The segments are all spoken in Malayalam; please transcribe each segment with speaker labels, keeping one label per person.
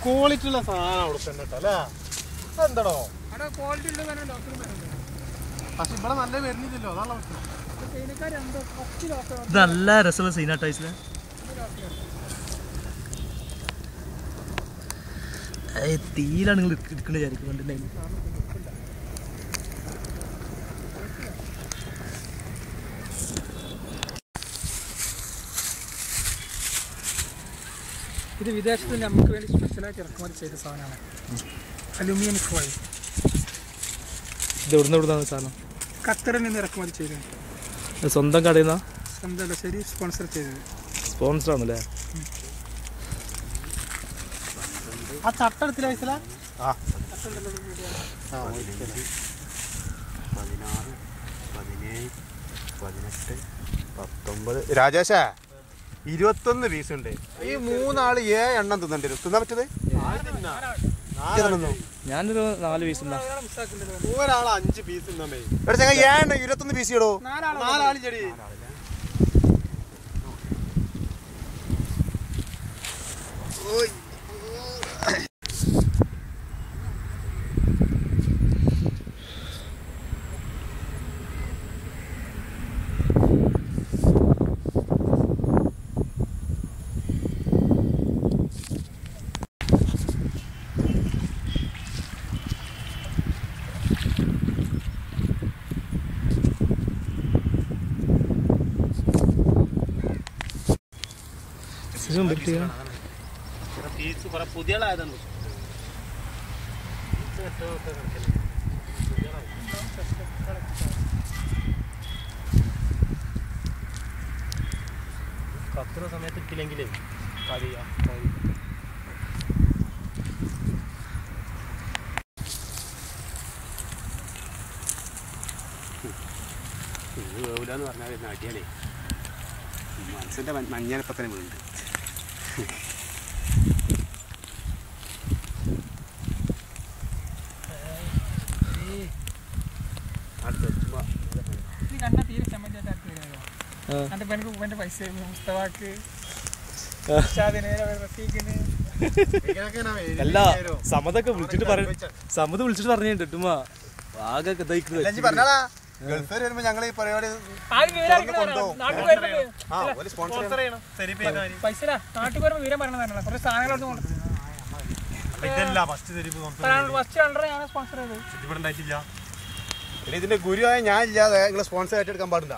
Speaker 1: ക്വാളിറ്റി ഉള്ള സാധനം അവിടെ തന്നെ അല്ലേ? എന്താടോ
Speaker 2: ക്വാളിറ്റി ഉള്ള
Speaker 1: പക്ഷെ ഇവിടെ നല്ല വരുന്നില്ലല്ലോ, അതാണ് പ്രശ്നം.
Speaker 3: നല്ല രസമുള്ള സീനാ ടൈസില്. തീയിലാണ് നിങ്ങൾ എടുക്കേണ്ടത് വിചാരിക്കും. കണ്ടിട്ടുണ്ടായിരുന്നു
Speaker 2: ഇത് വിദേശത്ത് നമുക്ക് വേണ്ടി സ്പെഷ്യലായിട്ട് ഇറക്കുമതി ചെയ്ത സാധനമാണ്. Aluminium foil.
Speaker 3: ഇത് എവിടുന്നാണ് സാധനം?
Speaker 2: ഖത്തറിൽ നിന്ന് ഇറക്കുമതി ചെയ്തത്.
Speaker 3: സ്വന്തം കടയിൽ നിന്നാ?
Speaker 2: സ്വന്തമല്ല, ശരി, സ്പോൺസർ ചെയ്തത്.
Speaker 3: സ്പോൺസർ ആണല്ലേ?
Speaker 1: ആ ചട്ടെടുത്തില്ല വയസ്സില
Speaker 4: 16, 17, 18, 19. രാജേഷേ 21 പീസ് ഉണ്ട്. ഈ 3 ആള് 7 എണ്ണം തിന്നേണ്ടി വരും. തിന്നാൻ പറ്റത്?
Speaker 3: ഞാനൊരു 4 പീസ്
Speaker 1: ഒരാള് 5 പീസ് തിന്നാൻ
Speaker 4: 21 പീസ് ഇടോ.
Speaker 1: 4 ആള് ചെടി.
Speaker 4: പുതിയ കത്തുന്ന സമയത്ത് ഇട്ടില്ലെങ്കിലേ വേവില്ലാന്ന് പറഞ്ഞാൽ അടിയാണേ. മനസ്സിൻ്റെ മഞ്ഞപ്പത്തനെ വീണ്ട്.
Speaker 3: അല്ല സമതൊക്കെ വിളിച്ചിട്ട് പറഞ്ഞിട്ടുമ്മ ആകെ
Speaker 4: ഗൾഫിൽ വരുമ്പോ ഞങ്ങൾ ഈ പരിപാടി ഇതിന്റെ ഗുരുവായ ഞാൻ ഇല്ലാതെ നിങ്ങളെ സ്പോൺസർ ആയിട്ട് എടുക്കാൻ പാടില്ല.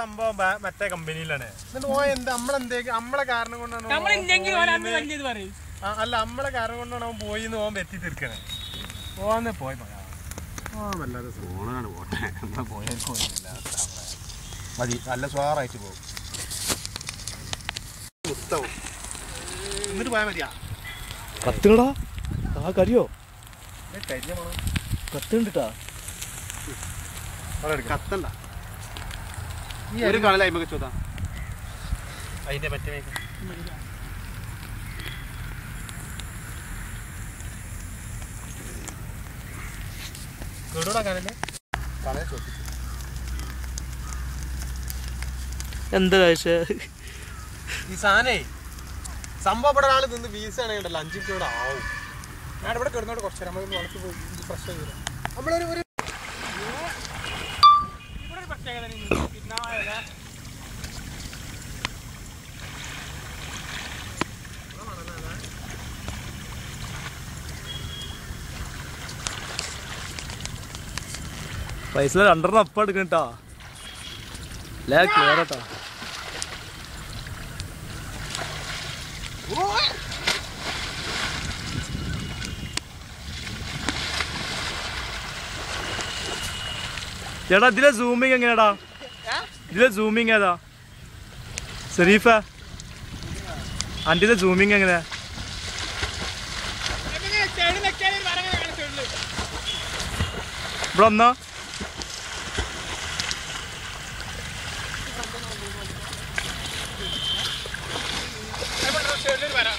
Speaker 1: സംഭവം മറ്റേ കമ്പനിയിലാണ്. നമ്മളെ കാരണം കൊണ്ടാണ് അല്ല നമ്മളെ കാരണം കൊണ്ടാണ് അവൻ പോയി ഓൻ എത്തി തീർക്കണേ. ഓന്ന് പോയി
Speaker 4: മതി, നല്ല സ്വാറായിട്ട് പോകും. എന്നിട്ട് പോയാൽ മതിയാ.
Speaker 3: കത്തുകടാ ആ കരിയോ കത്തുണ്ടിട്ടാ
Speaker 4: കത്തണ്ട. ഒരു കാണലായി ചോദാ
Speaker 1: അതിന്റെ മറ്റേ
Speaker 3: എന്താ കാഴ്ച
Speaker 1: ഈ സാധനേ സംഭവം ഇവിടെ ഒരാൾ നിന്ന് വീസ ആണെങ്കിലല്ലോ 5 മിനിറ്റോടെ ആവും.
Speaker 2: ഞാനിവിടെ കിടന്നോട്ട് കുറച്ച് നേരം നമുക്ക് വളർത്തി പോയി ഫ്രഷ് ചെയ്ത് നമ്മളൊരു പ്രത്യേകത
Speaker 3: പൈസ 2 അപ്പം എടുക്കട്ടാ ക്ലിയറാട്ടാ. ചേട്ടാ ഇതിലെ സൂമിങ് എങ്ങനെയാടാ? ഇതിലെ സൂമിങ് ഏതാ ഷെരീഫ? അൻ്റെ സൂമിങ് എങ്ങനെയാ? ഇവിടെ ഒന്നാ
Speaker 2: വരാം.